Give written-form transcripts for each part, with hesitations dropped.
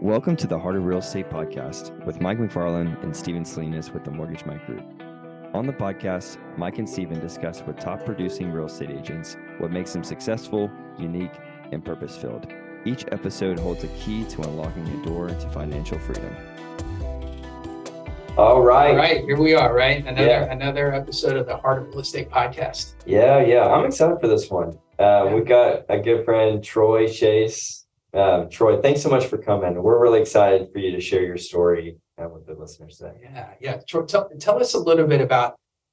Welcome to the Heart of Real Estate podcast with Mike McFarland and Steven Salinas with the Mortgage Mike Group. On the podcast, Mike and Steven discuss with top producing real estate agents what makes them successful, unique, and purpose-filled. Each episode holds a key to unlocking a door to financial freedom. All right. All right, here we are, right? Another episode of the Heart of Real Estate podcast. Yeah. I'm excited for this one. We've got a good friend, Troy Chase. Troy, thanks so much for coming. We're really excited for you to share your story with the listeners today. Yeah. Troy, tell us a little bit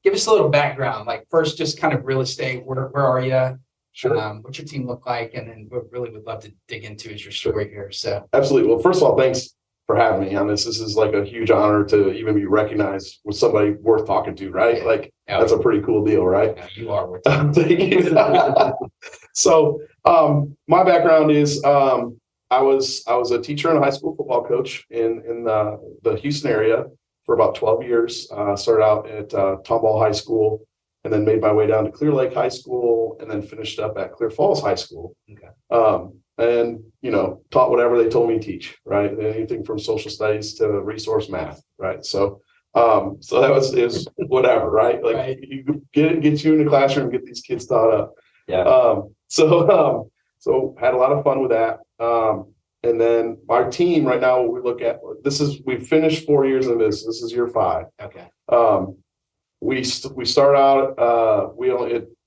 give us a little background. Like first, just kind of real estate. Where are you? Sure. What's your team look like? And then what really would love to dig into is your story here. So Absolutely. Well, first of all, thanks for having me on this. This is like a huge honor to even be recognized with somebody worth talking to, right? That's a pretty cool deal, right? Yeah, you are worth Thank you. So my background is I was a teacher and a high school football coach in the Houston area for about 12 years. Started out at Tomball High School and then made my way down to Clear Lake High School and then finished up at Clear Falls High School. Okay. And taught whatever they told me to teach, right? Anything from social studies to resource math, right? So that is whatever, right? Like Right. You get you in the classroom, get these kids taught up. Yeah. So had a lot of fun with that. And then our team right now, we look at we've finished 4 years in this. This is year 5. Okay. We start out, we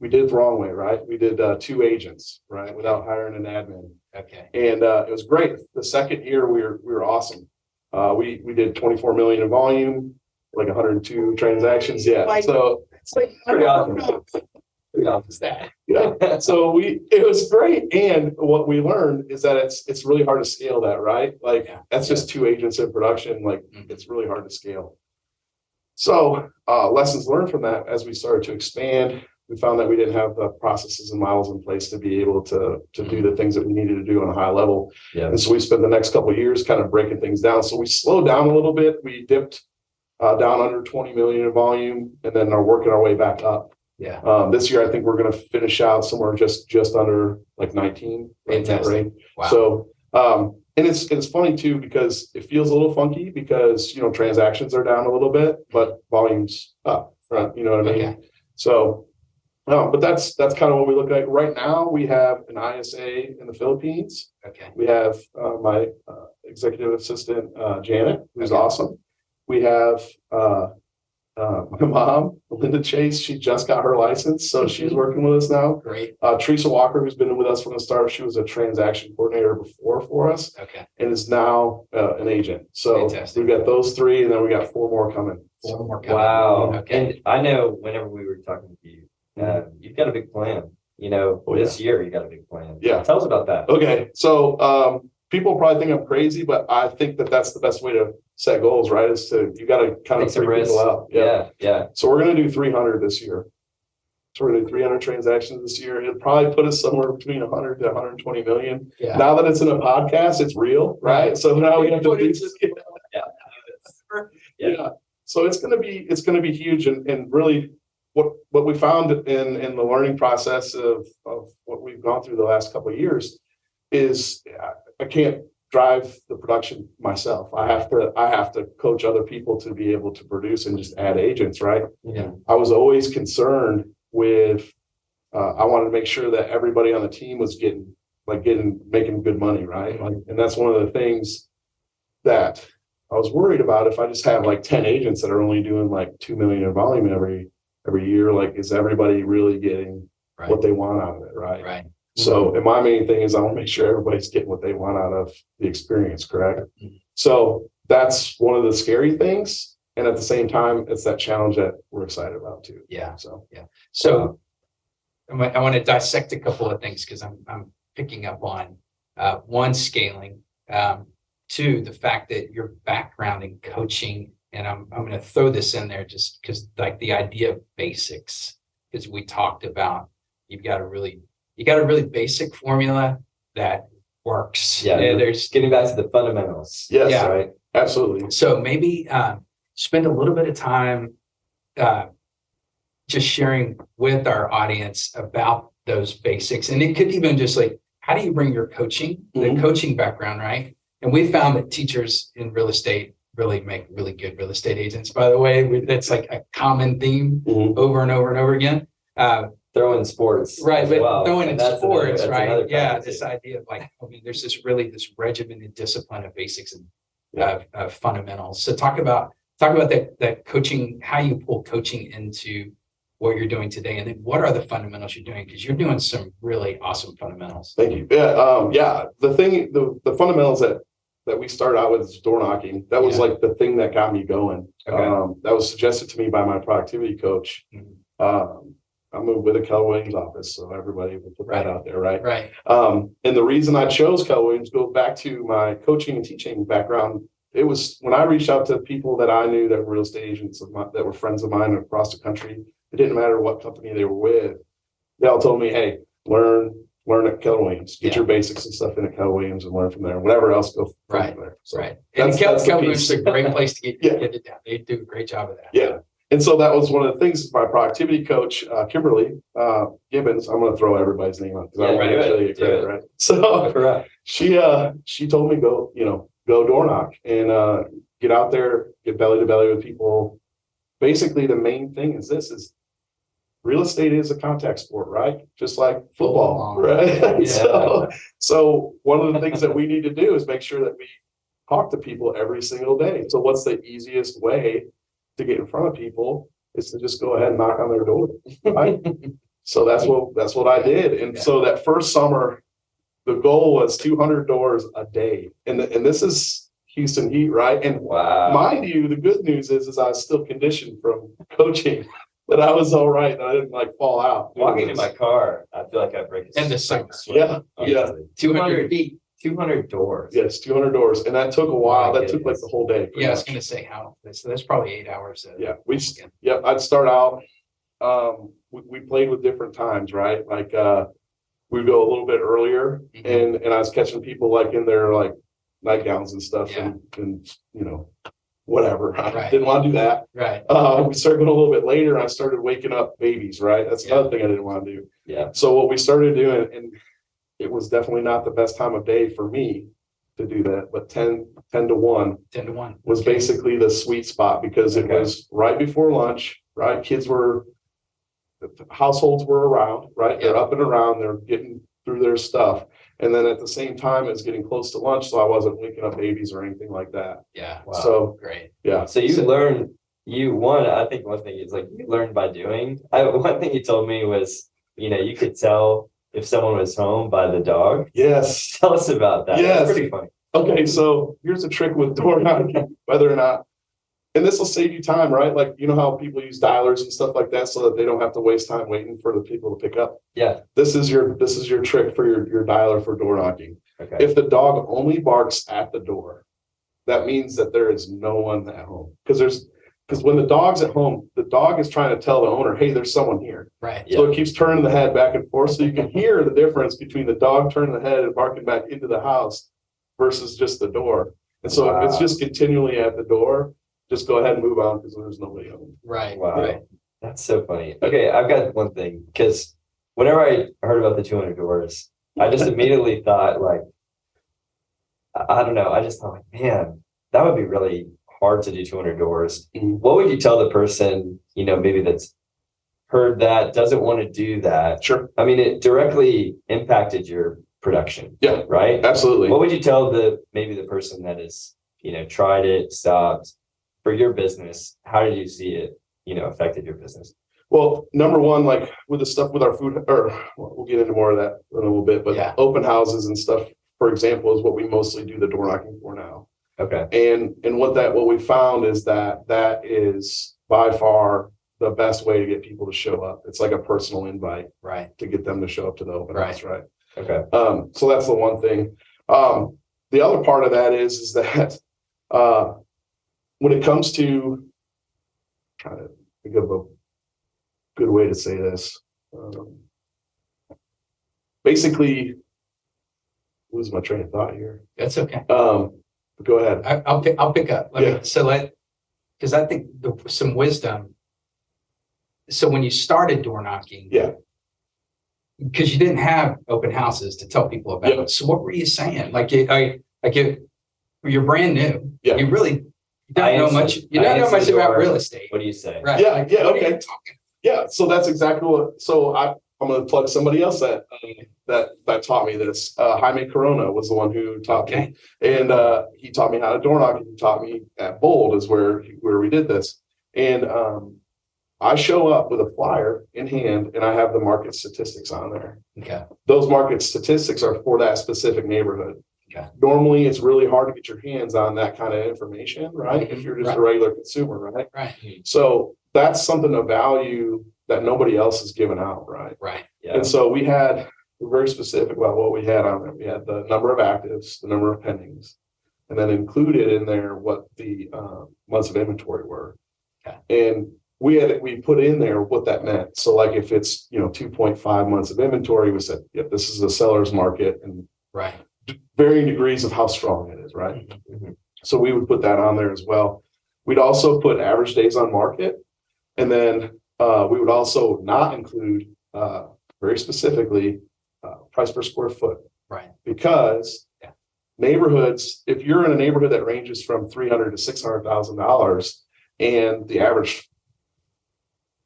did it the wrong way, right? We did 2 agents, right? Without hiring an admin. Okay. And it was great. The second year we were awesome. We did 24 million in volume, like 102 transactions. Yeah. So It's like Pretty awesome. Pretty awesome stat. yeah. So it was great. And what we learned is that it's really hard to scale that, right? Like that's just 2 agents in production. Like it's really hard to scale. So lessons learned from that as we started to expand, we found that we didn't have the processes and models in place to be able to do the things that we needed to do on a high level. Yeah. And so we spent the next couple of years kind of breaking things down. So we slowed down a little bit. We dipped down under 20 million in volume and then are working our way back up. Yeah. This year, I think we're going to finish out somewhere just under like 19 in that rate. Wow. So, and it's funny too, because it feels a little funky because, transactions are down a little bit, but volume's up, right? You know what I mean? Okay. So, but that's kind of what we look like right now. We have an ISA in the Philippines. Okay. We have my executive assistant, Janet, who's Okay. awesome. We have my mom, Linda Chase. She just got her license, so she's working with us now. Great. Teresa Walker, who's been with us from the start. She was a transaction coordinator before for us Okay. and is now an agent. So Fantastic. we've got those 3, and then we got 4 more coming. 4 more coming. Wow. Okay. And I know whenever we were talking to you, you've got a big plan. This year you got a big plan. Yeah. Tell us about that. Okay, so people probably think I'm crazy, but I think that that's the best way to set goals, right? You got to kind of Take some freak risks. people out. Yeah. So we're going to do 300 this year. So we're going to do 300 transactions this year. It'll probably put us somewhere between 100 to 120 million. Yeah. Now that it's in a podcast, it's real, right? So now we have to Yeah. So it's going to be huge, and really what we found in the learning process of what we've gone through the last couple of years is I can't drive the production myself. I have to coach other people to be able to produce and just add agents, right? Yeah. I was always concerned with I wanted to make sure that everybody on the team was making good money, right? And that's one of the things that I was worried about. If I just have like 10 agents that are only doing like 2 million in volume every year, like is everybody really getting what they want out of it, right? Right. So, and my main thing is I want to make sure everybody's getting what they want out of the experience, correct? So that's one of the scary things. And at the same time, it's that challenge that we're excited about too. Yeah. So, So I want to dissect a couple of things because I'm picking up on 1, scaling, 2, the fact that your background in coaching, and I'm going to throw this in there just because like the idea of basics, because we talked about you got a really basic formula that works. Yeah. There's Getting back to the fundamentals. yes, Yeah. Right. absolutely. So maybe spend a little bit of time just sharing with our audience about those basics. And it could even just like, how do you bring your coaching, the coaching background, right? And we found that teachers in real estate really make really good real estate agents, by the way. That's like a common theme over and over and over again. Throw in sports. Right, but well. throwing in sports, that's right? Yeah, factor, this too. idea of like, I mean, there's this regimented discipline of basics and fundamentals. So talk about that coaching, how you pull coaching into what you're doing today, and then what are the fundamentals you're doing? Because you're doing some really awesome fundamentals. Thank you. Yeah. The fundamentals that we started out with is door knocking. That was like the thing that got me going. Okay. That was suggested to me by my productivity coach. I moved with a Keller Williams office, so everybody will put that out there, right? Right. And the reason I chose Keller Williams goes back to my coaching and teaching background. It was when I reached out to people that I knew that were real estate agents that were friends of mine across the country. It didn't matter what company they were with. They all told me, hey, learn at Keller Williams, get your basics and stuff in at Keller Williams and learn from there. Whatever else, go from there. So right. And Keller Williams is a great place to get it down. They do a great job of that. Yeah. And so that was one of the things my productivity coach, Kimberly Gibbons, I'm going to throw everybody's name on because I want to actually get credit, right? So she told me go door knock and get out there, get belly to belly with people. Basically, the main thing is real estate is a contact sport, right? Just like football, right? Yeah. So one of the things that we need to do is make sure that we talk to people every single day. So what's the easiest way to get in front of people is to just go ahead and knock on their door, right? So that's what I did. And so that first summer, the goal was 200 doors a day. And this is Houston heat, right? And mind you, the good news is I was still conditioned from coaching that I was all right. And I didn't like fall out. Walking in my car, I feel like I break a And the sweat. summer. Yeah. 200 feet. 200 doors. Yes, 200 doors. And that took a while. That took like the whole day. Yeah, I was going to say how. So that's probably 8 hours. I'd start out. We played with different times, right? Like we'd go a little bit earlier and I was catching people like in their like nightgowns and stuff and whatever. I didn't want to do that. Right. We started going a little bit later and I started waking up babies, right? That's another thing I didn't want to do. Yeah. So what we started doing, and it was definitely not the best time of day for me to do that, but 10 to 1 was basically the sweet spot because it was right before lunch, right? Households were around, right? They're up and around, they're getting through their stuff. And then at the same time, it was getting close to lunch, so I wasn't waking up babies or anything like that. Yeah. Wow. So great. Yeah. So you learn. I think one thing is like you learn by doing. One thing you told me was, you could tell if someone was home by the dog. Yes. Tell us about that. Yes. That's pretty funny. Okay, so here's a trick with door knocking, whether or not, and this will save you time, right? Like, you know how people use dialers and stuff like that so that they don't have to waste time waiting for the people to pick up. Yeah. This is your trick for your dialer for door knocking. Okay. If the dog only barks at the door, that means that there is no one at home. Because when the dog's at home, the dog is trying to tell the owner, hey, there's someone here. Right. So it keeps turning the head back and forth. So you can hear the difference between the dog turning the head and barking back into the house versus just the door. And so if it's just continually at the door, just go ahead and move on because there's nobody home. Right. Wow. Right. That's so funny. Okay, I've got one thing because whenever I heard about the 200 doors, I just immediately thought like, I don't know. I just thought like, man, that would be really hard to do 200 doors. What would you tell the person, maybe that's heard that, doesn't want to do that? Sure. I mean, it directly impacted your production. Yeah. Right? Absolutely. What would you tell maybe the person that is, tried it, stopped for your business? How did you see it, affected your business? Well, number one, like with the stuff with our food, we'll get into more of that in a little bit, but open houses and stuff, for example, is what we mostly do the door knocking for now. Okay. And what we found is that is by far the best way to get people to show up. It's like a personal invite, right, to get them to show up to the open house, right? Okay. So that's the one thing. The other part of that is that when it comes to trying to think of a good way to say this, basically, lose my train of thought here. That's okay. Go ahead. I'll pick up. Because I think some wisdom. So when you started door knocking, because you didn't have open houses to tell people about it. So what were you saying? Like if you're brand new. Yeah. You really I don't know answer- much. You I don't know answer much the about door. real estate. What do you say? Right. Yeah, Like, yeah, what are you okay. talking? Yeah, so that's exactly what. So I'm going to plug somebody else that taught me this. Jaime Corona was the one who taught me, and he taught me how to door knock. And he taught me at Bold is where we did this, and I show up with a flyer in hand, and I have the market statistics on there. Okay. Those market statistics are for that specific neighborhood. Okay. Normally, it's really hard to get your hands on that kind of information, right? Mhm, If you're just right. a regular consumer, right? Right. So that's something of value that nobody else is giving out, right? Right. Yeah. And so we're very specific about what we had on there. We had the number of actives, the number of pendings, and then included in there what the months of inventory were. Okay. And we put in there what that meant. So like if it's 2.5 months of inventory, we said, yeah, this is a seller's market, and Right. varying degrees of how strong it is, right? Mhm. So we would put that on there as well. We'd also put average days on market, and then we would also not include very specifically price per square foot, Right. because Yeah. neighborhoods, if you're in a neighborhood that ranges from $300,000 to $600,000, and the average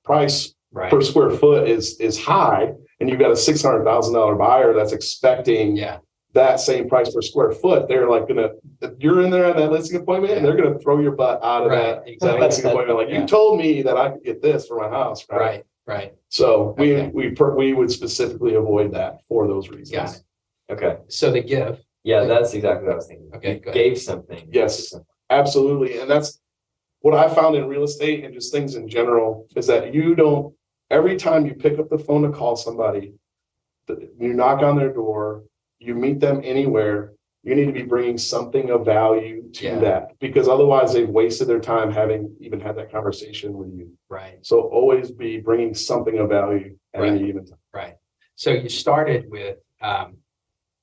price Right. per square foot is high, and you've got a $600,000 buyer that's expecting Yeah. that same price per square foot, they're like you're in there on that listing appointment, and they're gonna throw your butt out of Right, that exactly. listing appointment. Like, Yeah. you told me that I could get this for my house, right? Right. Right. So Okay. we would specifically avoid that for those reasons. Got it. Okay. So the give. Yeah, that's exactly what I was thinking. Okay, You go ahead. gave something. Yes. Absolutely. And that's what I found in real estate and just things in general, is that every time you pick up the phone to call somebody, you knock on their door, you meet them anywhere, you need to be bringing something of value to Yeah. that, because otherwise they've wasted their time having even had that conversation with you. Right. So always be bringing something of value at Right. any given time. Right. So you started with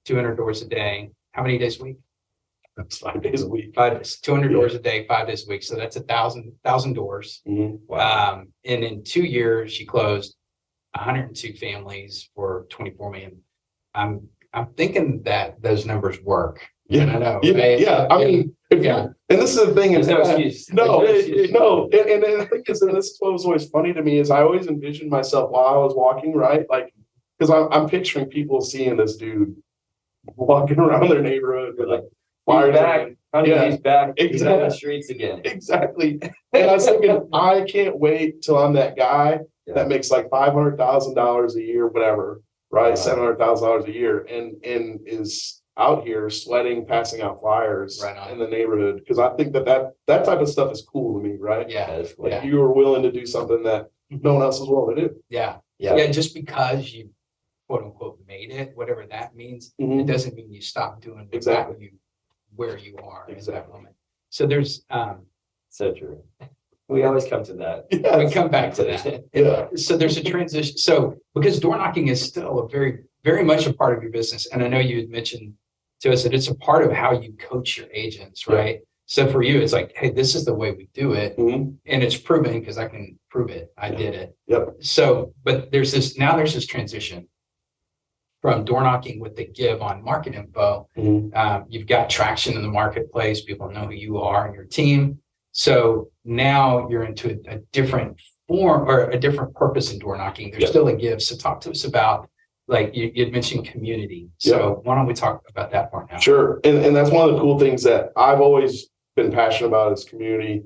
200 doors a day. How many days a week? That's 5 days a week. 200 doors a day, 5 days a week. So that's 1,000 doors. Mhm. Wow. And in 2 years, you closed 102 families for 24 million. I'm thinking that those numbers work. And I know. Yeah, right? yeah. I mean, Yeah. and this is the thing. There's is no that- excuse. No, There's no excuse. no. And the thing is, and this is what was always funny to me, is I always envisioned myself while I was walking, right? Like, because I'm picturing people seeing this dude walking around their neighborhood with like He's flyers. back. Honey, Yeah. he's back. He's on Exactly. the streets again. Exactly. And I was thinking, I can't wait till I'm that guy Yeah. that makes like $500,000 a year, whatever, right? Wow. $700,000 a year, and is out here sweating, passing out flyers Right on. in the neighborhood. Because I think that type of stuff is cool to me, right? Yeah. That's Like, Yeah. you were willing to do something that no one else is willing to do. Yeah. Yeah. Yeah. Just because you quote unquote made it, whatever that means, it Mhm. doesn't mean you stop doing what Exactly. got you where you are in that Exactly. moment. So there's So true. We always come to that. we Yes. come back to that. Yeah. So there's a transition. So because door knocking is still a very, very much a part of your business. And I know you had mentioned to us that it's a part of how you coach your agents, Yeah. right? So for you, it's like, hey, this is the way we do it. Mhm. And it's proven because I can prove it. I Yeah. did it. Yep. So, but there's this transition from door knocking with the give on market info. Mhm. You've got traction in the marketplace. People know who you are and your team. So now you're into a different form or a different purpose in door knocking. There's Yeah. still a give. So talk to us about, like you'd mentioned community. So why don't we talk about that part now? Sure. And that's one of the cool things that I've always been passionate about is community.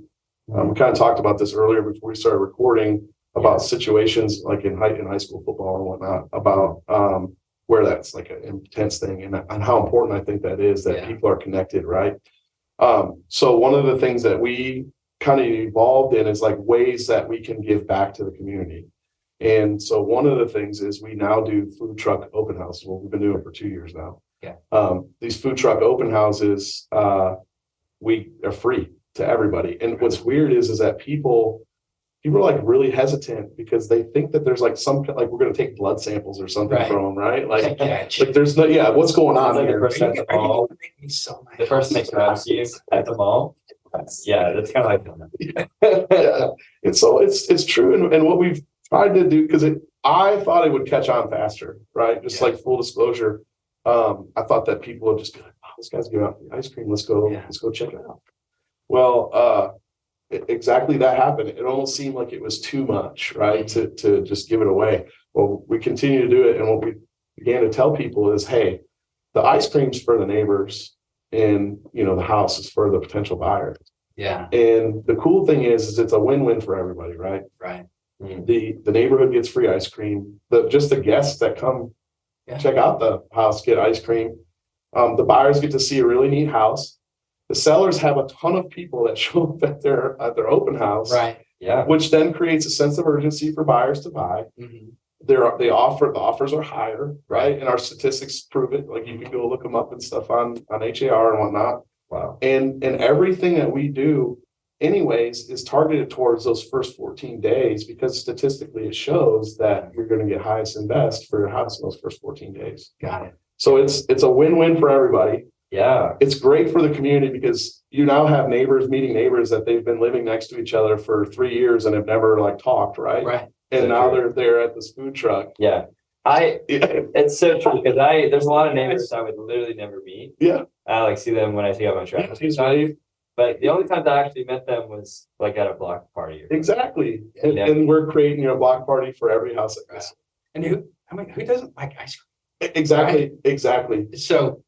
We kind of talked about this earlier before we started recording about situations like in high school football and whatnot, about where that's like an intense thing, and how important I think that is, that Yeah. people are connected, right? So one of the things that we kind of evolved in is like ways that we can give back to the community. And so one of the things is we now do food truck open houses. Well, we've been doing it for 2 years now. Yeah. These food truck open houses, we are free to everybody. And what's weird is that people are like really hesitant because they think that there's like like we're going to take blood samples or something Right. from them, right? Like, Catch. like there's no, yeah, what's going on Sounds like the here? person at the mall. Me so mad. The person makes around you at the mall. Yeah, that's kind of like Yeah. And so it's true. And what we've tried to do, because I thought it would catch on faster, right? Just Yeah. like full disclosure. I thought that people would just be like, oh, this guy's giving out the ice cream. Let's go check it out. Well, exactly that happened. It almost seemed like it was too much, right? To just give it away. Well, we continue to do it. And what we began to tell people is, hey, the ice cream's for the neighbors and, the house is for the potential buyer. Yeah. And the cool thing is it's a win-win for everybody, right? Right. The neighborhood gets free ice cream. Just the guests that come check out the house get ice cream. The buyers get to see a really neat house. The sellers have a ton of people that show up at their open house, Right. Yeah. which then creates a sense of urgency for buyers to buy. Mm-hmm. The offers are higher, right? And our statistics prove it. Like you can go look them up and stuff on HAR and whatnot. Wow. And everything that we do anyways is targeted towards those first 14 days because statistically it shows that you're going to get highest and best for your house in those first 14 days. Got it. So it's a win-win for everybody. Yeah. It's great for the community because you now have neighbors meeting neighbors that they've been living next to each other for 3 years and have never talked, right? Right. And So now true. they're there at this food truck. Yeah. It's so true because there's a lot of neighbors I would literally never meet. Yeah. I see them when I see out my traffic. But the only time I actually met them was at a block party. Exactly. And, Yeah. and we're creating a block party for every house like this. And who doesn't like ice Exactly. Exactly. cream? So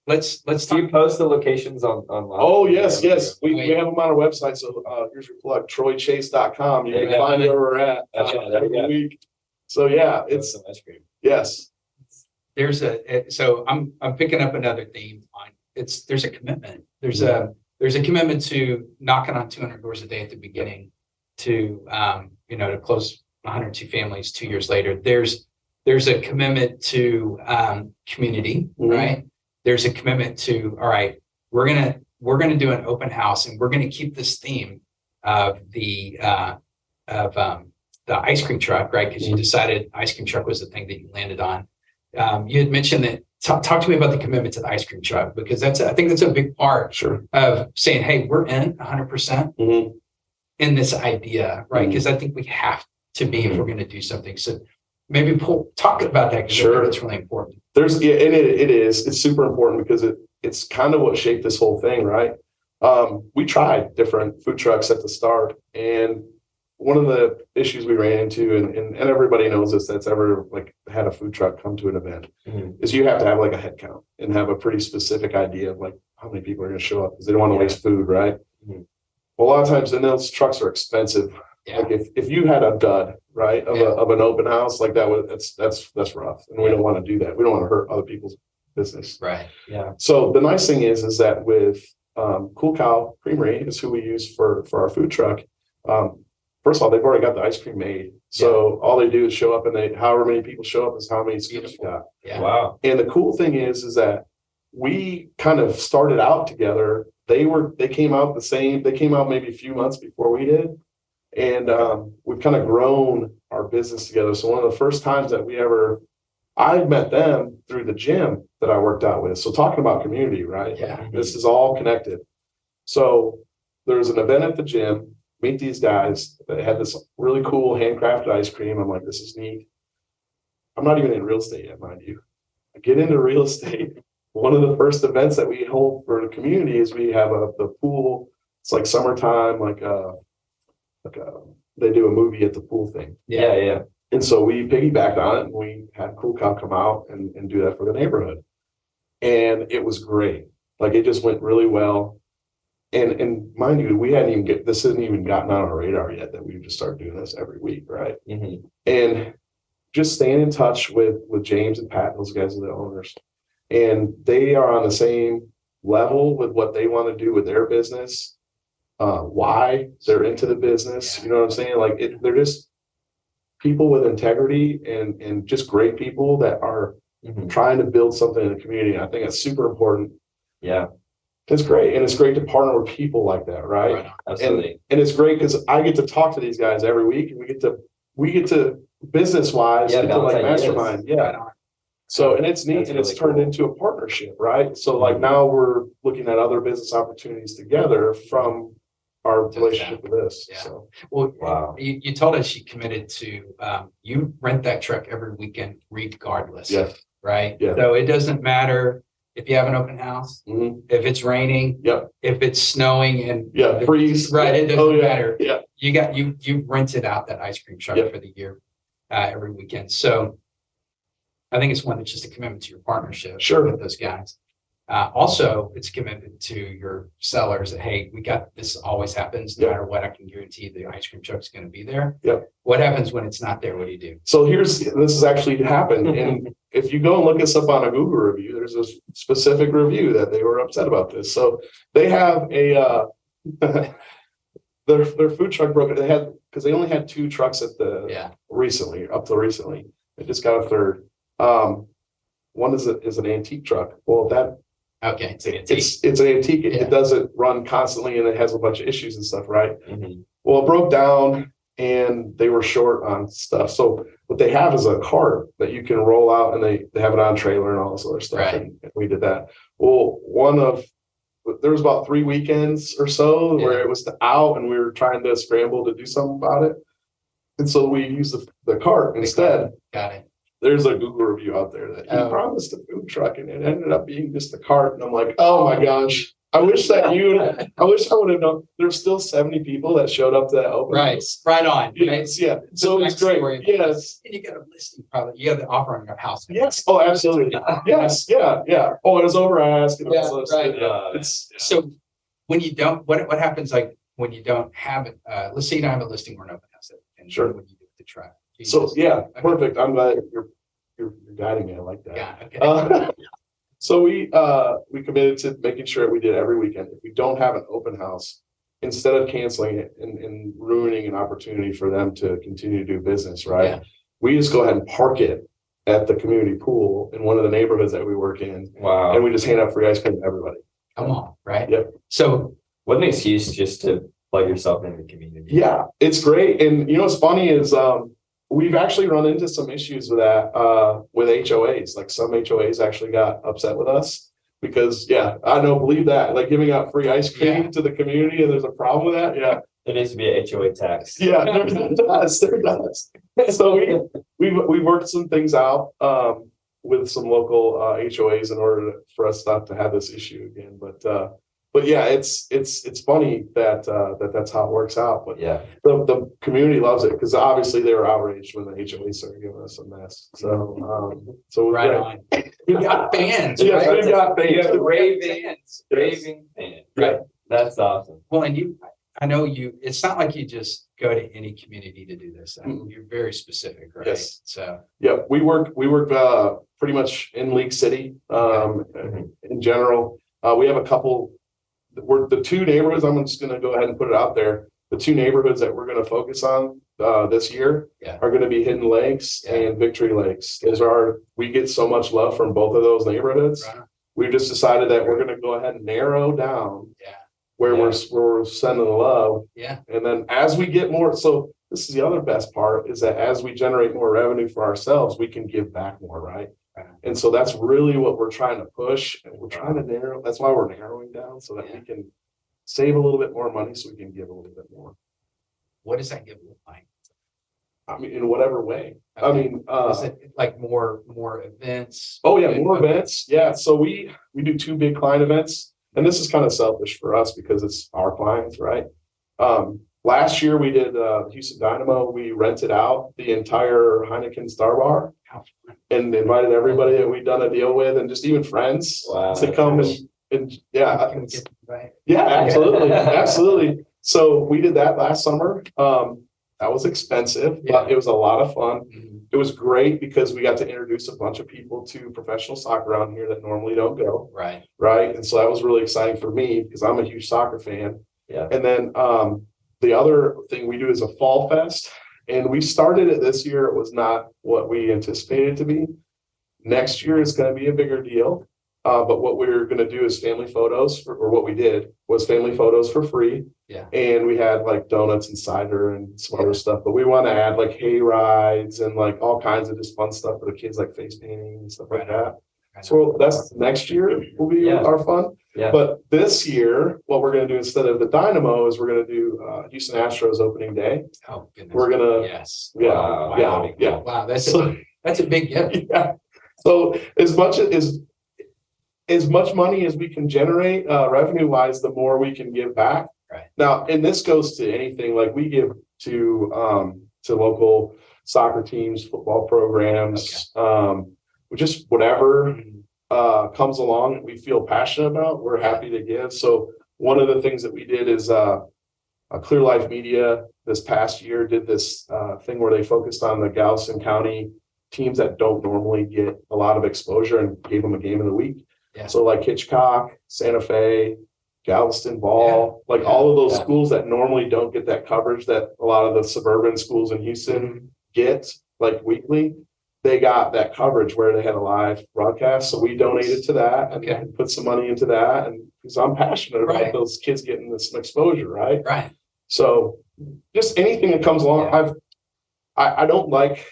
let's Do talk. you post the locations online? Oh, yes. We have them on our website. So here's your plug, troychase.com. You There you can go. find where we're at There you every go. week. So yeah, It's it's some ice cream. yes. So I'm picking up another theme on there's a commitment. There's a commitment to knocking on 200 doors a day at the beginning to to close 102 families 2 years later. There's a commitment to community, right? There's a commitment to, all right, we're gonna do an open house and we're gonna keep this theme of the ice cream truck, right? Because you decided ice cream truck was the thing that you landed on. You had mentioned that. Talk to me about the commitment to the ice cream truck, because I think that's a big part of saying, hey, we're in 100% in this idea, right? Because I think we have to be if we're going to do something. So maybe talk about that because I think it's really important. And it's super important because it's kind of what shaped this whole thing, right? We tried different food trucks at the start, and one of the issues we ran into, and everybody knows this that's ever had a food truck come to an event, is you have to have a head count and have a pretty specific idea of how many people are going to show up because they don't want to waste food, right? Well, a lot of times, and those trucks are expensive. Yeah. If you had a dud, right, of an open house that's rough, and we don't want to do that. We don't want to hurt other people's business, Right. Yeah. So the nice thing is that with Cool Cow Creamery is who we use for our food truck. First of all, they've already got the ice cream made. So all they do is show up, and however many people show up is how many scoops you got. Yeah. Wow. And the cool thing is that we kind of started out together. They came out the same. They came out maybe a few months before we did. And we've kind of grown our business together. So one of the first times that I met them through the gym that I worked out with. So talking about community, right? Yeah. This is all connected. So there's an event at the gym. Meet these guys that had this really cool handcrafted ice cream. I'm like, this is neat. I'm not even in real estate yet, mind you. I get into real estate. One of the first events that we hold for the community is we have the pool. It's like summertime, they do a movie at the pool thing. Yeah. And so we piggybacked on it, and we had Cool Cow come out and do that for the neighborhood. And it was great. It just went really well. And mind you, this hadn't even gotten on our radar yet that we just started doing this every week, right? And just staying in touch with James and Pat, those guys are the owners. And they are on the same level with what they want to do with their business, why they're into the business. You know what I'm saying? They're just people with integrity and just great people that are trying to build something in the community. I think that's super important. Yeah. It's great. And it's great to partner with people like that, right? Absolutely. And it's great because I get to talk to these guys every week, and we get to business wise, mastermind. Yeah. So, and it's neat, That's and it's really turned cool. into a partnership, right? So now we're looking at other business opportunities together from our relationship with this. Yeah. So Well, Wow. you told us you committed to, you rent that truck every weekend regardless. yes, Right. Yeah. So it doesn't matter if you have an open house, Mhm. if it's raining, Yep. if it's snowing and Freeze. right, it doesn't matter. Yeah. You've rented out that ice cream truck for the year, every weekend. So I think it's one that's just a commitment to your partnership with those guys. Also, it's a commitment to your sellers that, hey, this always happens, no matter what, I can guarantee the ice cream truck's going to be there. Yep. What happens when it's not there? What do you do? So this has actually happened. And if you go and look us up on a Google review, there's a specific review that they were upset about this. So they have their food truck broke. Because they only had 2 trucks at up till recently. They just got a third. One is an antique truck. Well, it's an antique. It's an antique. It doesn't run constantly, and it has a bunch of issues and stuff, right? Mhm. Well, it broke down, and they were short on stuff. So what they have is a cart that you can roll out, and they have it on trailer and all this other stuff. Right. And we did that. Well, there was about 3 weekends or so where it was out, and we were trying to scramble to do something about it. And so we used the cart instead. Got it. There's a Google review out there that he promised a food truck, and it ended up being just a cart. And I'm like, oh my gosh, I wish I would have known. There's still 70 people that showed up to that open house. Right on. Yes, yeah. So it's great. Yes. And you got a listing, probably. You have the offer on your house. Yes. Oh, absolutely. Yes. Yeah. Oh, it was over ask. So when you don't, what happens like when you don't have it? Let's say you don't have a listing or an open house, and sure. What do you do with the truck? Perfect. I'm glad you're guiding me. I like that. Yeah. Okay. So we committed to making sure we did every weekend. If we don't have an open house, instead of canceling it and ruining an opportunity for them to continue to do business, right? Yeah. We just go ahead and park it at the community pool in one of the neighborhoods that we work in. Wow. And we just hand out free ice cream to everybody. Come on, right? Yep. So what an excuse just to plug yourself in the community. Yeah, it's great. And what's funny is we've actually run into some issues with that with HOAs. Like some HOAs actually got upset with us because I don't believe that. Like giving out free ice cream to the community, and there's a problem with that. Yeah. There needs to be a HOA tax. Yeah, there does. So we worked some things out with some local HOAs in order for us not to have this issue again. But yeah, it's funny that that's how it works out. But the community loves it because obviously they were outraged when the HOA started giving us a mess. So right on. We got fans. Yes, right? we got fans. You have raving fans. Right. That's awesome. Well, and I know it's not like you just go to any community to do this. I mean, you're very specific, right? Yes. So we work pretty much in League City in general. We have a couple. We're the 2 neighborhoods. I'm just going to go ahead and put it out there. The 2 neighborhoods that we're going to focus on this year are going to be Hidden Lakes and Victory Lakes. We get so much love from both of those neighborhoods. Right. We've just decided that we're going to go ahead and narrow down where we're sending the love. Yeah. And then as we get more, so this is the other best part is that as we generate more revenue for ourselves, we can give back more, right? And so that's really what we're trying to push, and we're trying to narrow. That's why we're narrowing down so that we can save a little bit more money, so we can give a little bit more. What does that give look like? I mean, in whatever way. Okay. I mean, is it like more events? Oh yeah, more events. Yeah. So we do 2 big client events, and this is kind of selfish for us because it's our clients, right? Last year we did Houston Dynamo. We rented out the entire Heineken Star Bar and invited everybody that we'd done a deal with, and just even friends to come and absolutely. So we did that last summer. That was expensive, but it was a lot of fun. Mm-hmm. It was great because we got to introduce a bunch of people to professional soccer around here that normally don't go. Right. And so that was really exciting for me because I'm a huge soccer fan. Yeah. And then the other thing we do is a fall fest, and we started it this year. It was not what we anticipated to be. Next year is going to be a bigger deal. But what we're going to do is family photos, or what we did was family photos for free. Yeah. And we had like donuts and cider and some other stuff, but we want to add like hay rides and like all kinds of just fun stuff for the kids, like face painting and stuff like that. So that's next year will be our fun. Yeah. But this year, what we're going to do instead of the Dynamo is we're going to do Houston Astros opening day. Oh goodness. We're going to, Wow. That's a big gift. Yeah. So as much as as much money as we can generate, revenue wise, the more we can give back. Right. Now, and this goes to anything, like we give to local soccer teams, football programs, just whatever comes along that we feel passionate about, we're happy to give. So one of the things that we did is Clear Life Media this past year did this thing where they focused on the Galveston County teams that don't normally get a lot of exposure and gave them a game of the week. Yeah. So like Hitchcock, Santa Fe, Galveston Ball, all of those schools that normally don't get that coverage that a lot of the suburban schools in Houston get like weekly, they got that coverage where they had a live broadcast. So we donated to that and put some money into that. And because I'm passionate about those kids getting this exposure, right? Right. So just anything that comes along. I don't like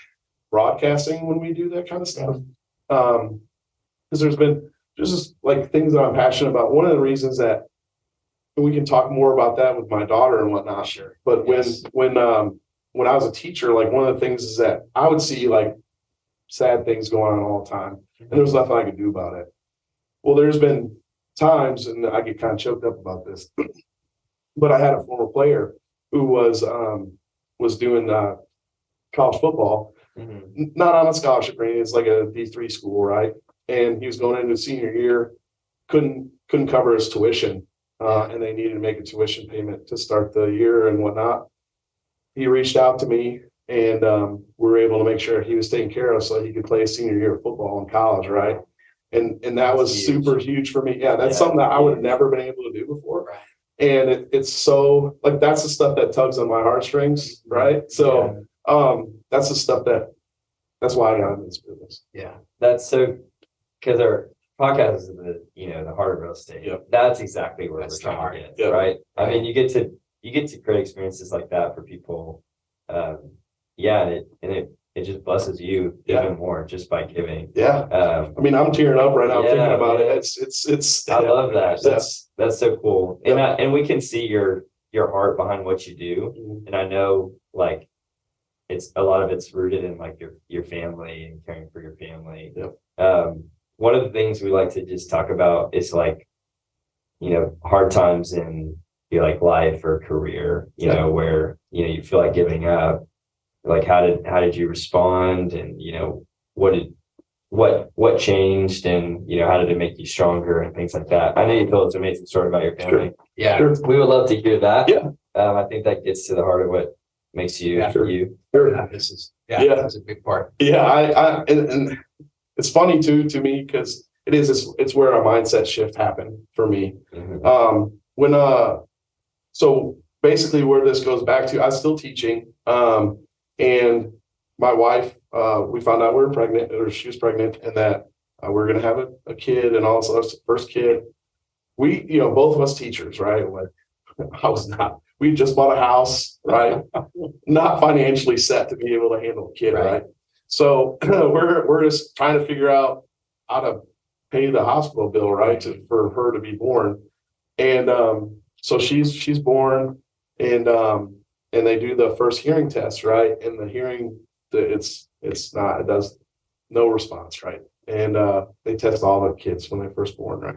broadcasting when we do that kind of stuff. Because there's been just like things that I'm passionate about. One of the reasons that we can talk more about that with my daughter and whatnot. Sure. But when I was a teacher, like one of the things is that I would see like sad things going on all the time, and there was nothing I could do about it. Well, there's been times, and I get kind of choked up about this, but I had a former player who was doing college football, not on a scholarship or anything. It's like a D3 school, right? And he was going into senior year, couldn't cover his tuition, and they needed to make a tuition payment to start the year and whatnot. He reached out to me, and we were able to make sure he was taken care of so he could play senior year of football in college, right? And that was huge. Super huge for me. Yeah, that's something that I would have never been able to do before. Right. And it's so like that's the stuff that tugs on my heartstrings, right? So that's the stuff that's why I got into this business. Yeah, that's so because our podcast is the heart of real estate. Yep. That's exactly where we're trying to get, right? I mean, you get to create experiences like that for people. It just blesses you even more just by giving. Yeah. I mean, I'm tearing up right now thinking about it. It's I love that. That's so cool. And we can see your heart behind what you do. And I know like it's a lot of it's rooted in like your family and caring for your family. Yep. One of the things we like to just talk about is like, hard times in your like life or career, where, you feel like giving up. Like how did you respond, and what changed, and how did it make you stronger and things like that? I know you told us an amazing story about your family. Sure. Yeah, sure. We would love to hear that. Yeah, I think that gets to the heart of what makes you you. Sure. That's a big part. Yeah, and it's funny too to me because it's where a mindset shift happened for me. So basically where this goes back to, I was still teaching. And my wife, we found out we were pregnant, or she was pregnant, and that we're going to have a kid, and also our first kid. We, both of us teachers, right? I was not. We just bought a house, right? Not financially set to be able to handle a kid, right? So we're just trying to figure out how to pay the hospital bill, right, for her to be born, and so she's born, and they do the first hearing test, right? And the hearing, it does no response, right? And they test all the kids when they're first born, right?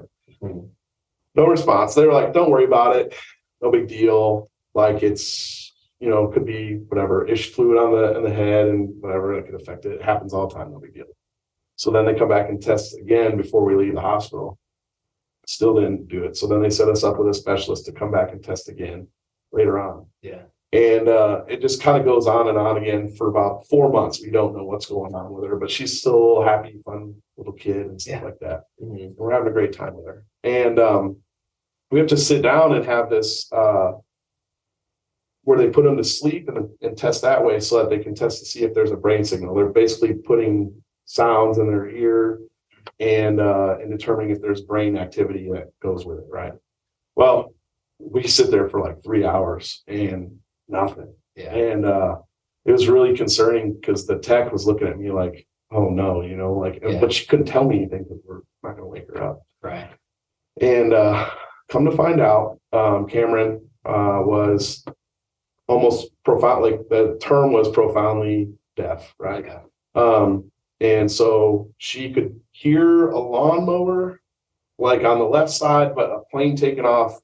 No response. They were like, don't worry about it. No big deal. Like it's, could be whatever, ish fluid in the head and whatever that could affect it. It happens all the time. No big deal. So then they come back and test again before we leave the hospital. Still didn't do it. So then they set us up with a specialist to come back and test again later on. Yeah. And it just kind of goes on and on again for about 4 months. We don't know what's going on with her, but she's still a happy, fun little kid and stuff like that. And we're having a great time with her. And we have to sit down and have this where they put them to sleep and test that way so that they can test to see if there's a brain signal. They're basically putting sounds in their ear and determining if there's brain activity that goes with it, right? Well, we sit there for like 3 hours and nothing. Yeah. And it was really concerning because the tech was looking at me like, oh no, but she couldn't tell me anything because we're not going to wake her up. Right. And come to find out, Cameron was almost profound, like the term was profoundly deaf, right? Yeah. And so she could hear a lawnmower like on the left side, but a plane taking off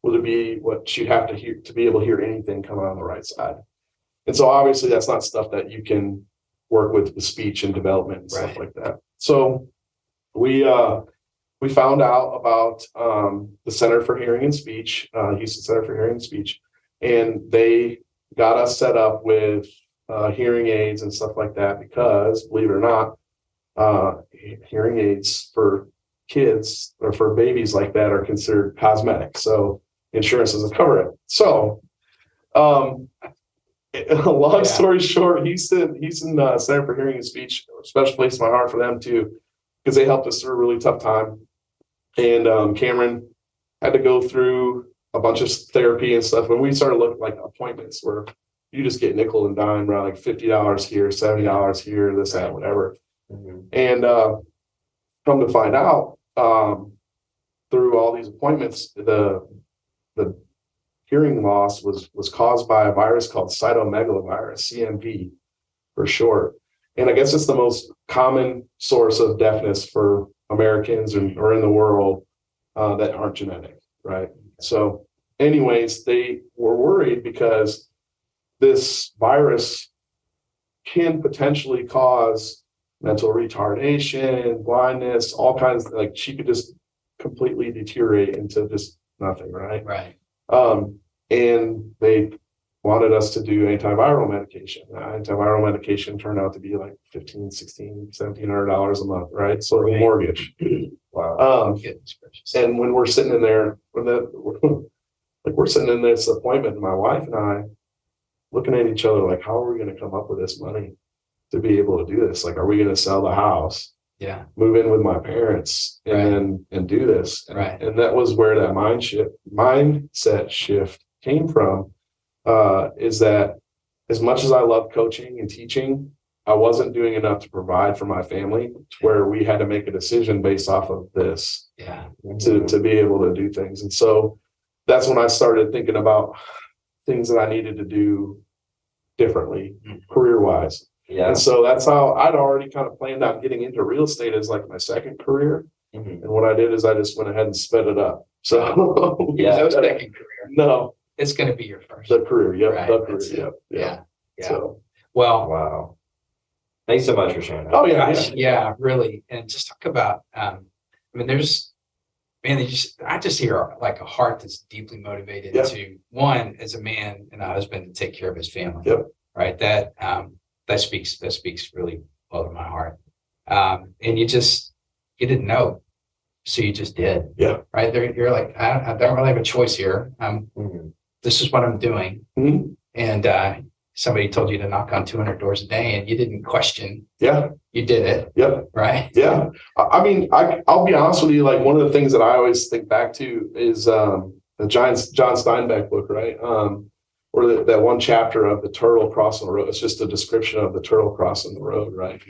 would be what she'd have to hear to be able to hear anything coming on the right side. And so obviously that's not stuff that you can work with speech and development and stuff like that. So we found out about the Center for Hearing and Speech, Houston Center for Hearing and Speech, and they got us set up with hearing aids and stuff like that because, believe it or not, hearing aids for kids or for babies like that are considered cosmetic. So insurance doesn't cover it. So long story short, Houston Center for Hearing and Speech, special place in my heart for them too, because they helped us through a really tough time. And Cameron had to go through a bunch of therapy and stuff. When we started looking like appointments where you just get nickel and dime around like $50 here, $70 here, this, that, whatever. And come to find out, through all these appointments, the hearing loss was caused by a virus called cytomegalovirus, CMV for short. And I guess it's the most common source of deafness for Americans or in the world that aren't genetic, right? So anyways, they were worried because this virus can potentially cause mental retardation, blindness, all kinds of, like, she could just completely deteriorate into just nothing, right? Right. And they wanted us to do antiviral medication. Antiviral medication turned out to be like $1,500, $1,600, $1,700 a month, right? So the mortgage. Wow. And when we're sitting in there, we're sitting in this appointment, and my wife and I looking at each other like, how are we going to come up with this money to be able to do this? Like, are we going to sell the house? Yeah. Move in with my parents and do this. And that was where that mindset shift came from. Is that as much as I love coaching and teaching, I wasn't doing enough to provide for my family to where we had to make a decision based off of this to be able to do things. And so that's when I started thinking about things that I needed to do differently, career-wise. Yeah. And so that's how I'd already kind of planned on getting into real estate as like my second career. And what I did is I just went ahead and sped it up. So No second career. No. It's going to be your first. The career, yep. Right, The career, yep. Yeah. So, Well, Wow. Thanks so much for sharing that. oh yeah, gosh, yeah, really. And just talk about, I mean, I just hear like a heart that's deeply motivated to, one, as a man and a husband, to take care of his family. Yep. Right. That speaks really well to my heart. And you didn't know. So you just did. Yeah. Right. You're like, I don't really have a choice here. This is what I'm doing. And somebody told you to knock on 200 doors a day and you didn't question. Yeah. You did it. Yep. Right. Yeah. I mean, I'll be honest with you. Like, one of the things that I always think back to is the John Steinbeck book, right? Or that one chapter of the turtle crossing the road. It's just a description of the turtle crossing the road, right?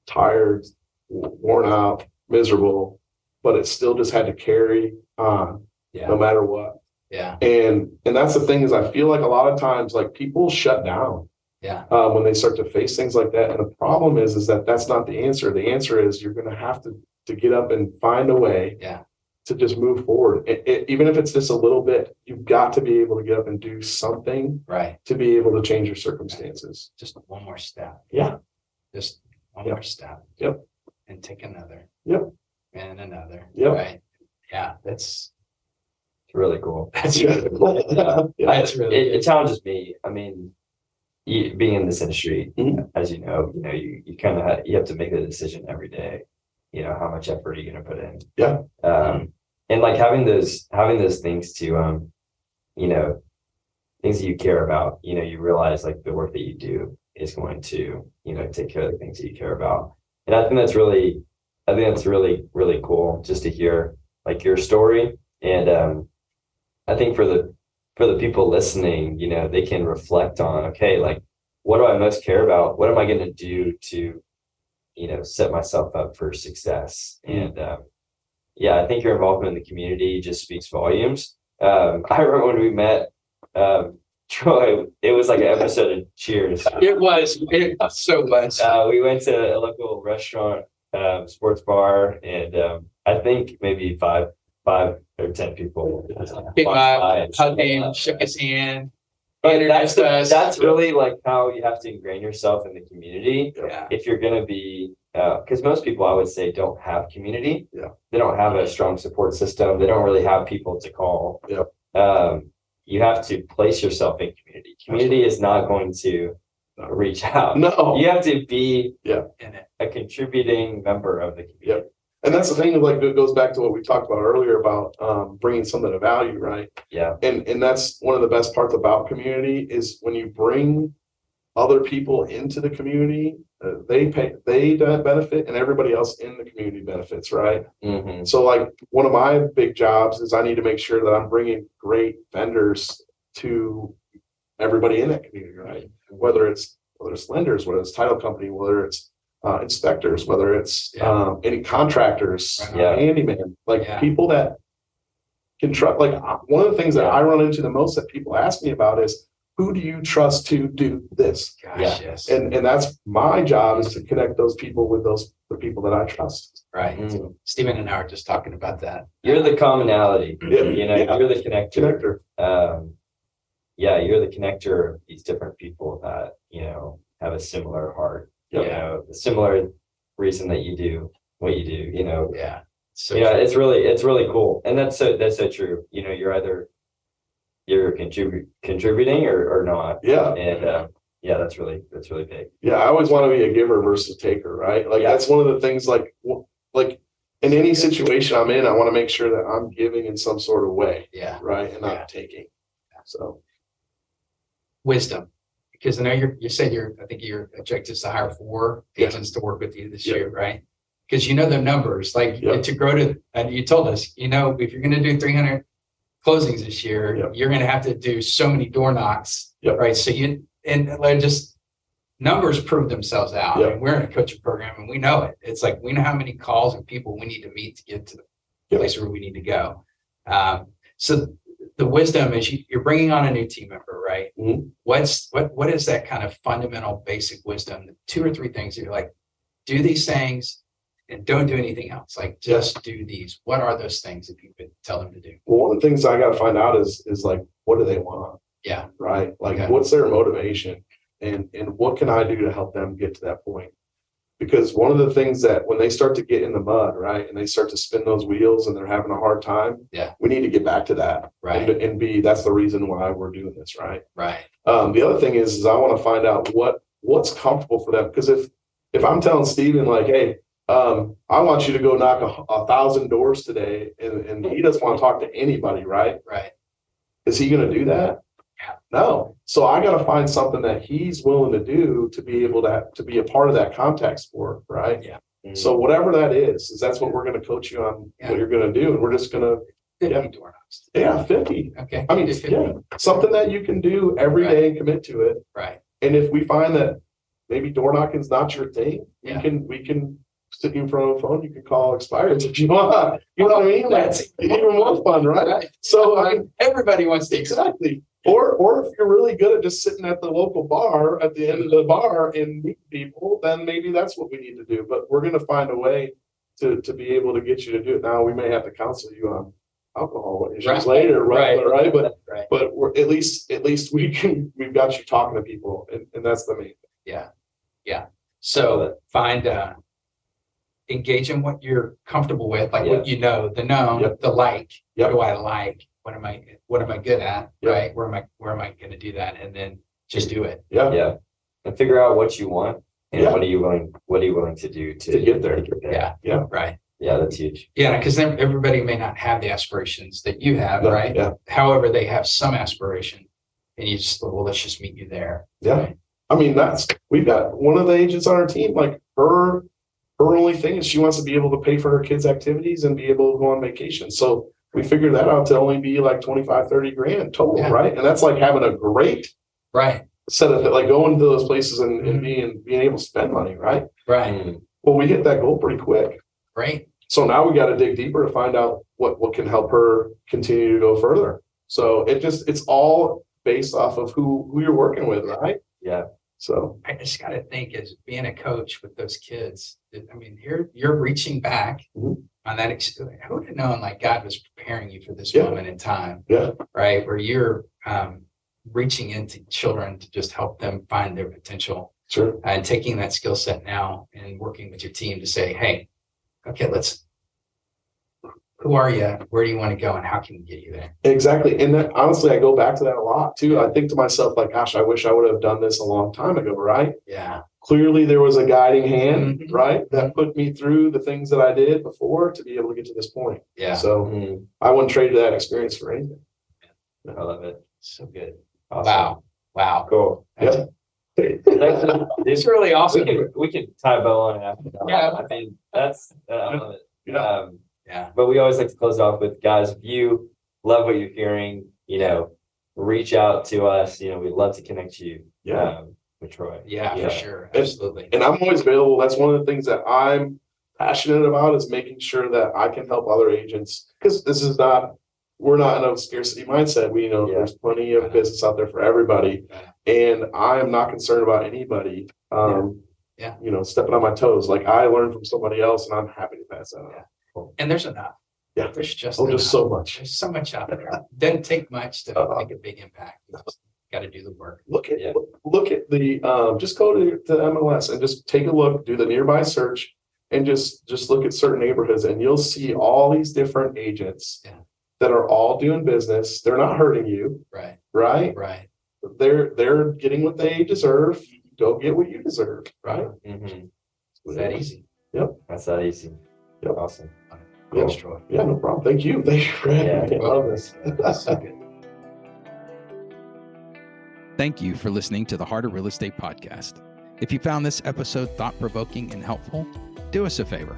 Tired, worn out, miserable, but it still just had to carry on no matter what. Yeah. And that's the thing, is I feel like a lot of times, like, people shut down when they start to face things like that. And the problem is that that's not the answer. The answer is you're going to have to get up and find a way to just move forward. Even if it's just a little bit, you've got to be able to get up and do something to be able to change your circumstances. Just one more step. Yeah. Just one more step. Yep. And take another. Yep. And another. Yep. Right. Yeah. It's really cool. That's really cool. That's really it challenges me. I mean, being in this industry, as you know, you kind of you have to make the decision every day. How much effort are you going to put in? Yeah. And like having those things to, things that you care about. You realize like the work that you do is going to, take care of the things that you care about. And I think that's really, really cool just to hear like your story. And I think for the people listening, they can reflect on, okay, like, what do I most care about? What am I going to do to, set myself up for success? And I think your involvement in the community just speaks volumes. I remember when we met, Troy, it was like an episode of Cheers. It was. So was. We went to a local restaurant, sports bar, and I think maybe 5 5 or 10 people. Big walk up, by and hugged say, him, shook his hand. But introduced us. that's really like how you have to ingrain yourself in the community. Yeah. If you're going to be, because most people I would say don't have community. Yeah. They don't have a strong support system. They don't really have people to call. Yeah. You have to place yourself in community. Community is not going to reach out. No. You have to be in it. a contributing member of the community. Yep. And that's the thing, like, it goes back to what we talked about earlier about bringing something of value, right? Yeah. And that's one of the best parts about community is when you bring other people into the community, they benefit and everybody else in the community benefits, right? Mm-hmm. So like one of my big jobs is I need to make sure that I'm bringing great vendors to everybody in that community, right? Whether it's lenders, whether it's title company, whether it's inspectors, whether it's any contractors, handyman, like people that can trust. Like one of the things that I run into the most that people ask me about is, who do you trust to do this? Gosh, yes. And that's my job, is to connect those people with the people that I trust. Right. Mm-hmm. Stephen and I were just talking about that. You're the commonality. Yeah. You know, you're the connector. You're the connector of these different people that, you know, have a similar heart. Yep. You know, a similar reason that you do what you do, you know. Yeah. So it's really cool. And that's so true. You know, you're contributing or not. Yeah. And that's really big. Yeah, I always want to be a giver versus a taker, right? Like that's one of the things, like in any situation I'm in, I want to make sure that I'm giving in some sort of way. Yeah. Right. And not taking. So wisdom. Because I know you said I think your objective is to hire 4 agents to work with you this year, right? Because you know the numbers, like to grow to, and you told us, you know, if you're going to do 300 closings this year, you're going to have to do so many door knocks, right? So just numbers prove themselves out. I mean, we're in a coaching program and we know it. It's like, we know how many calls and people we need to meet to get to the place where we need to go. So the wisdom is you're bringing on a new team member, right? Mm-hmm. What is that kind of fundamental basic wisdom? 2 or 3 things that you're like, do these things and don't do anything else. Like just do these. What are those things that you could tell them to do? Well, one of the things I got to find out is like, what do they want? Yeah. Right. Like what's their motivation and what can I do to help them get to that point? Because one of the things that when they start to get in the mud, right, and they start to spin those wheels and they're having a hard time, we need to get back to that, right, and that's the reason why we're doing this, right? Right. The other thing is I want to find out what's comfortable for them, because if I'm telling Steven like, hey, I want you to go knock 1,000 doors today, and he doesn't want to talk to anybody, right? Right. Is he going to do that? No. So I got to find something that he's willing to do to be able to be a part of that contact sport, right? Yeah. Mm-hmm. So whatever that is that's what we're going to coach you on, what you're going to do. And we're just going to 50 door knocks. 50. Okay. I mean, something that you can do every day and commit to it. Right. And if we find that maybe door knocking is not your thing, we can sit in front of a phone. You can call expireds if you want. You know what I mean? That's even more fun, right? So everybody wants to exactly. Or if you're really good at just sitting at the local bar at the end of the bar and meet people, then maybe that's what we need to do. But we're going to find a way to be able to get you to do it. Now we may have to counsel you on alcohol issues later, right? But we're at least we've got you talking to people, and that's the main thing. Yeah. So find engage in what you're comfortable with, like what you know, the known, the like. What do I like? What am I good at? Right? Where am I going to do that? And then just do it. Yeah. And figure out what you want and what are you willing to do to get there. Yeah. Right. Yeah, that's huge. Yeah, because then everybody may not have the aspirations that you have, right? Yeah. However, they have some aspiration, and you just let's just meet you there. Yeah. Right? I mean, we've got one of the agents on our team, like her only thing is she wants to be able to pay for her kids' activities and be able to go on vacation. So we figured that out to only be like 25, 30 grand total, right? And that's like having a great set of like going to those places and being able to spend money, right? Right. Well, we hit that goal pretty quick. Right. So now we got to dig deeper to find out what can help her continue to go further. So it's all based off of who you're working with, right? Yeah. So I just got to think, as being a coach with those kids, I mean, you're reaching back on that, who would have known like God was preparing you for this Yeah. moment in time, Yeah. right? Where you're reaching into children to just help them find their potential, Sure. and taking that skill set now and working with your team to say, hey, okay, who are you? Where do you want to go? And how can we get you there? Exactly. And then, honestly, I go back to that a lot too. I think to myself, like, gosh, I wish I would have done this a long time ago, right? Yeah. Clearly there was a guiding hand, Mhm. right? That put me through the things that I did before to be able to get to this point. Yeah. So Mhm. I wouldn't trade that experience for anything. I love it. So good. Awesome. Wow. Cool. Yeah. It's really awesome. We can tie a bow on it after that. Yeah. I mean, that's, I love it. Yeah. Yeah. But we always like to close off with, guys, if you love what you're hearing, reach out to us. We'd love to connect you Yeah. with Troy. Yeah, Yeah. for sure. Absolutely. And I'm always available. That's one of the things that I'm passionate about, is making sure that I can help other agents, because we're not in a scarcity mindset. We know there's plenty of business out there for everybody. And I am not concerned about anybody, stepping on my toes. Like, I learned from somebody else and I'm happy to pass that on. And there's enough. Yeah. There's just just so much. There's so much out there. Doesn't take much to make a big impact. You just got to do the work. Look at the just go to MLS and just take a look, do the nearby search, and just look at certain neighborhoods, and you'll see all these different agents that are all doing business. They're not hurting you. Right. Right. They're getting what they deserve. Go get what you deserve. Right. Mm-hmm. It's that easy. Yep. That's that easy. Yep. Awesome. Thanks, Troy. Yeah, no problem. Thank you for having me. I love this. That's so good. Thank you for listening to the Heart of Real Estate podcast. If you found this episode thought-provoking and helpful, do us a favor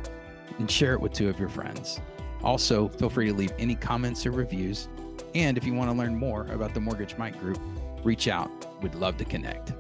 and share it with 2 of your friends. Also, feel free to leave any comments or reviews. And if you want to learn more about the Mortgage Mike Group, reach out. We'd love to connect.